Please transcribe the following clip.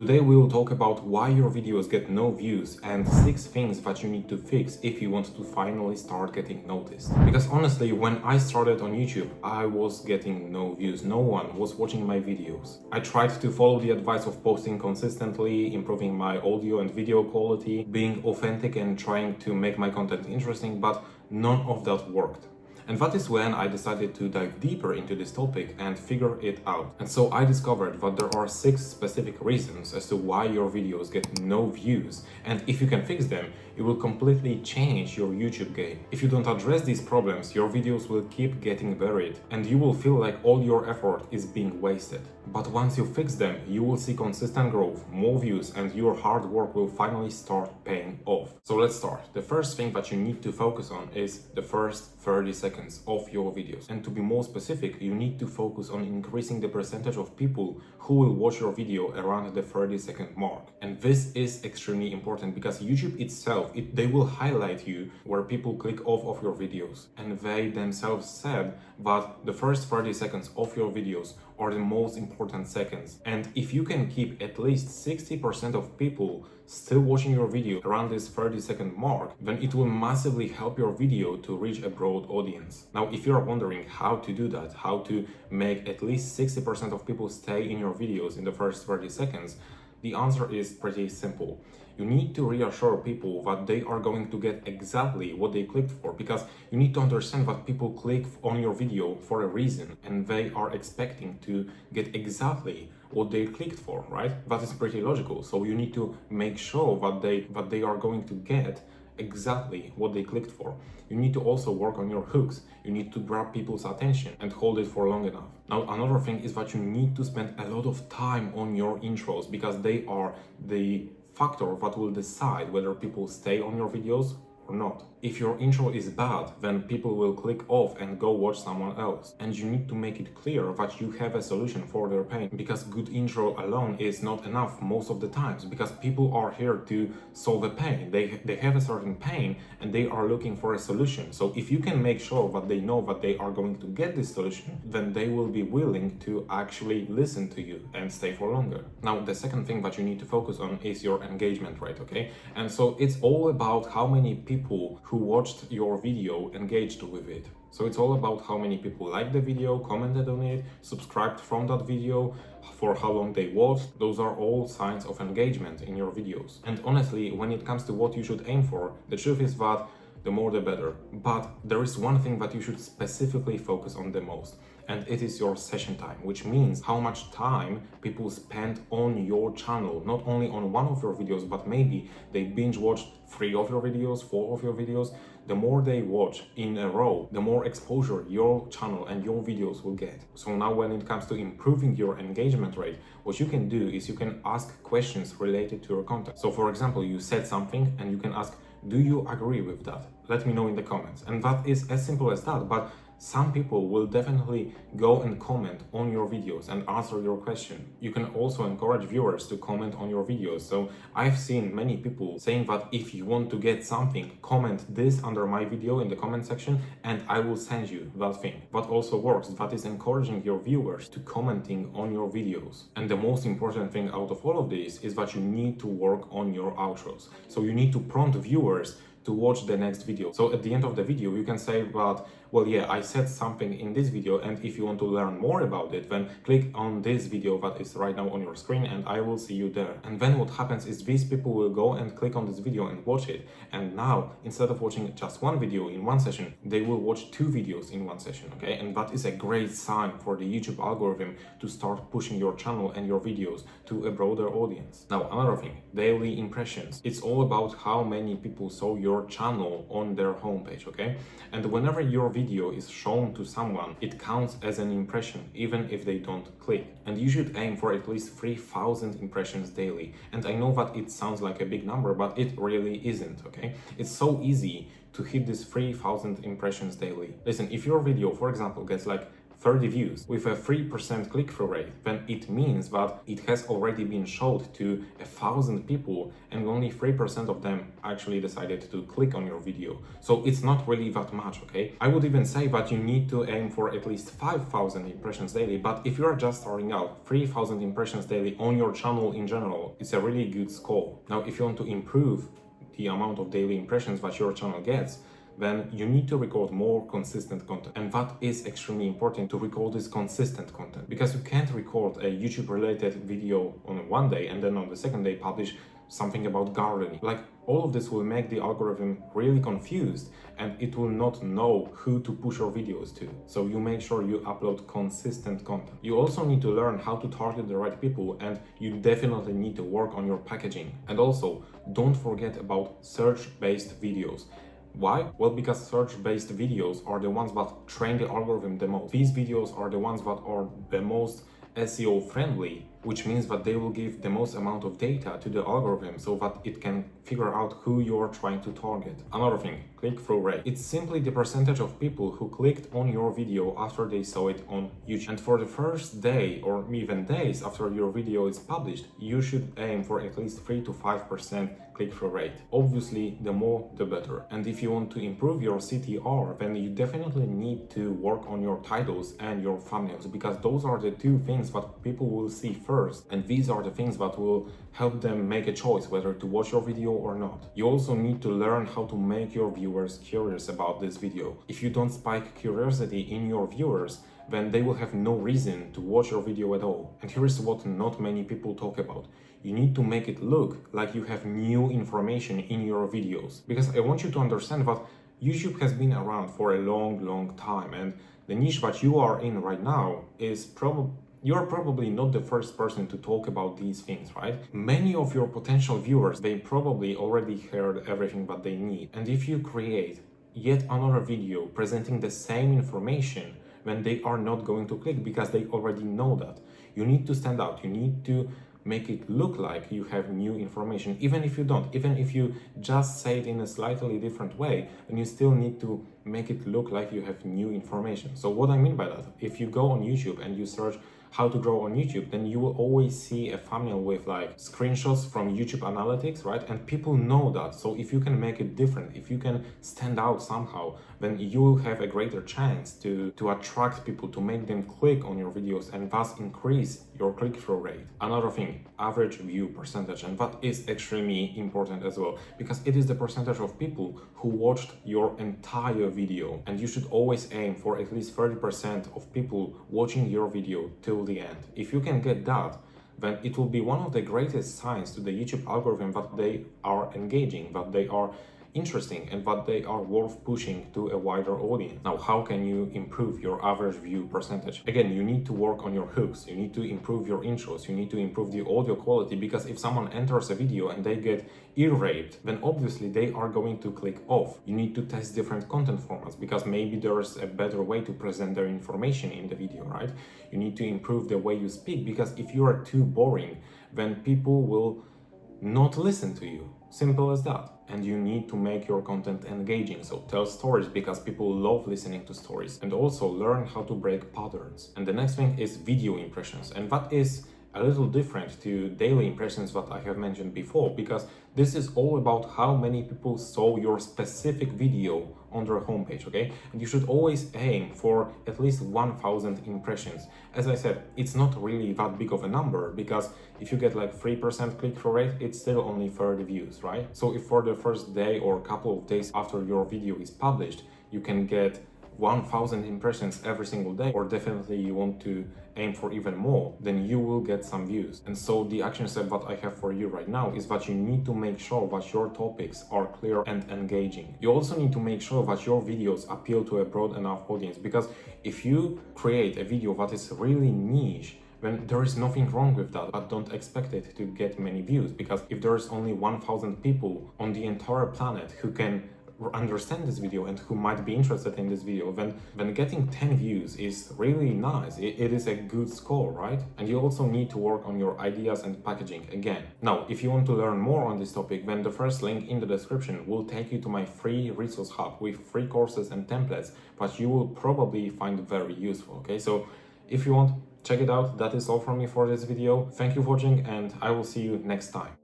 Today we will talk about why your videos get no views and 6 things that you need to fix if you want to finally start getting noticed. Because honestly, when I started on YouTube, I was getting no views. No one was watching my videos. I tried to follow the advice of posting consistently, improving my audio and video quality, being authentic and trying to make my content interesting, but none of that worked. And that is when I decided to dive deeper into this topic and figure it out. And so I discovered that there are 6 specific reasons as to why your videos get no views. And if you can fix them, it will completely change your YouTube game. If you don't address these problems, your videos will keep getting buried and you will feel like all your effort is being wasted. But once you fix them, you will see consistent growth, more views, and your hard work will finally start paying off. So let's start. The first thing that you need to focus on is the first 30 seconds of your videos. And to be more specific, you need to focus on increasing the percentage of people who will watch your video around the 30-second mark. And this is extremely important because YouTube itself, they will highlight you where people click off of your videos. And they themselves said that the first 30 seconds of your videos are the most important seconds. And if you can keep at least 60% of people still watching your video around this 30-second mark, then it will massively help your video to reach a broad audience. Now, if you're wondering how to do that, how to make at least 60% of people stay in your videos in the first 30 seconds, the answer is pretty simple. You need to reassure people that they are going to get exactly what they clicked for, because you need to understand that people click on your video for a reason and they are expecting to get exactly what they clicked for, right? That is pretty logical. So you need to make sure that they are going to get exactly what they clicked for. You need to also work on your hooks. You need to grab people's attention and hold it for long enough. Now, another thing is that you need to spend a lot of time on your intros because they are the factor that will decide whether people stay on your videos or not. If your intro is bad, then people will click off and go watch someone else. And you need to make it clear that you have a solution for their pain, because good intro alone is not enough most of the times, because people are here to solve a pain. They have a certain pain and they are looking for a solution. So if you can make sure that they know that they are going to get this solution, then they will be willing to actually listen to you and stay for longer. Now, the second thing that you need to focus on is your engagement rate, okay? And so it's all about how many people who watched your video engaged with it. So it's all about how many people liked the video, commented on it, subscribed from that video, for how long they watched. Those are all signs of engagement in your videos. And honestly, when it comes to what you should aim for, the truth is that the more the better. But there is one thing that you should specifically focus on the most, and it is your session time, which means how much time people spend on your channel, not only on one of your videos, but maybe they binge watched 3 of your videos, 4 of your videos. The more they watch in a row, the more exposure your channel and your videos will get. So now when it comes to improving your engagement rate, what you can do is you can ask questions related to your content. So for example, you said something and you can ask, do you agree with that? Let me know in the comments. And that is as simple as that, but some people will definitely go and comment on your videos and answer your question. You can also encourage viewers to comment on your videos. So I've seen many people saying that if you want to get something, comment this under my video in the comment section and I will send you that thing. That also works. That is encouraging your viewers to commenting on your videos. And the most important thing out of all of this is that you need to work on your outros. So you need to prompt viewers to watch the next video. So at the end of the video, you can say that, well, yeah, I said something in this video, and if you want to learn more about it, then click on this video that is right now on your screen and I will see you there. And then what happens is these people will go and click on this video and watch it. And now, instead of watching just one video in one session, they will watch 2 videos in one session, okay? And that is a great sign for the YouTube algorithm to start pushing your channel and your videos to a broader audience. Now, another thing, daily impressions. It's all about how many people saw your channel on their homepage, okay? And whenever your video is shown to someone, it counts as an impression, even if they don't click. And you should aim for at least 3,000 impressions daily. And I know that it sounds like a big number, but it really isn't, okay? It's so easy to hit this 3,000 impressions daily. Listen, if your video, for example, gets like 30 views with a 3% click-through rate, then it means that it has already been showed to 1,000 people and only 3% of them actually decided to click on your video. So it's not really that much, okay? I would even say that you need to aim for at least 5,000 impressions daily, but if you're just starting out, 3,000 impressions daily on your channel in general, it's a really good score. Now, if you want to improve the amount of daily impressions that your channel gets, then you need to record more consistent content. And that is extremely important, to record this consistent content, because you can't record a YouTube related video on one day and then on the second day publish something about gardening. Like, all of this will make the algorithm really confused and it will not know who to push your videos to. So you make sure you upload consistent content. You also need to learn how to target the right people, and you definitely need to work on your packaging. And also, don't forget about search-based videos. Why? Well, because search-based videos are the ones that train the algorithm the most. These videos are the ones that are the most SEO friendly, which means that they will give the most amount of data to the algorithm so that it can figure out who you're trying to target. Another thing, click-through rate. It's simply the percentage of people who clicked on your video after they saw it on YouTube. And for the first day or even days after your video is published, you should aim for at least 3 to 5% click-through rate. Obviously, the more, the better. And if you want to improve your CTR, then you definitely need to work on your titles and your thumbnails, because those are the two things that people will see first. And these are the things that will help them make a choice whether to watch your video or not. You also need to learn how to make your viewers curious about this video. If you don't spike curiosity in your viewers, then they will have no reason to watch your video at all. And here is what not many people talk about. You need to make it look like you have new information in your videos. Because I want you to understand that YouTube has been around for a long time, and the niche that you are in right now is you're probably not the first person to talk about these things, right? Many of your potential viewers, they probably already heard everything that they need. And if you create yet another video presenting the same information, then they are not going to click because they already know that. You need to stand out. You need to make it look like you have new information, even if you don't. Even if you just say it in a slightly different way, then you still need to make it look like you have new information. So what I mean by that, if you go on YouTube and you search how to grow on YouTube, then you will always see a thumbnail with like screenshots from YouTube analytics, right? And people know that. So if you can make it different, if you can stand out somehow, then you will have a greater chance to attract people, to make them click on your videos and thus increase your click-through rate. Another thing, average view percentage, and that is extremely important as well, because it is the percentage of people who watched your entire video, and you should always aim for at least 30% of people watching your video till the end. If you can get that, then it will be one of the greatest signs to the YouTube algorithm that they are engaging, that they are interesting, and that they are worth pushing to a wider audience. Now, how can you improve your average view percentage? Again, you need to work on your hooks, you need to improve your intros, you need to improve the audio quality, because if someone enters a video and they get ear-raped, then obviously they are going to click off. You need to test different content formats, because maybe there's a better way to present their information in the video, right? You need to improve the way you speak, because if you are too boring, then people will not listen to you. Simple as that. And you need to make your content engaging. So tell stories, because people love listening to stories. And also learn how to break patterns. And the next thing is video impressions. And that is a little different to daily impressions that I have mentioned before, because this is all about how many people saw your specific video on their homepage, okay? And you should always aim for at least 1,000 impressions. As I said, it's not really that big of a number, because if you get like 3% click-through rate, it's still only 30 views, right? So if for the first day or couple of days after your video is published, you can get 1,000 impressions every single day, or definitely you want to aim for even more, then you will get some views. And so the action step that I have for you right now is that you need to make sure that your topics are clear and engaging. You also need to make sure that your videos appeal to a broad enough audience, because if you create a video that is really niche, then there is nothing wrong with that, but don't expect it to get many views, because if there is only 1,000 people on the entire planet who can understand this video and who might be interested in this video, then getting 10 views is really nice. It is a good score, right? And you also need to work on your ideas and packaging again. Now, if you want to learn more on this topic, then the first link in the description will take you to my free resource hub with free courses and templates, but you will probably find very useful, okay? So if you want, check it out. That is all from me for this video. Thank you for watching, and I will see you next time.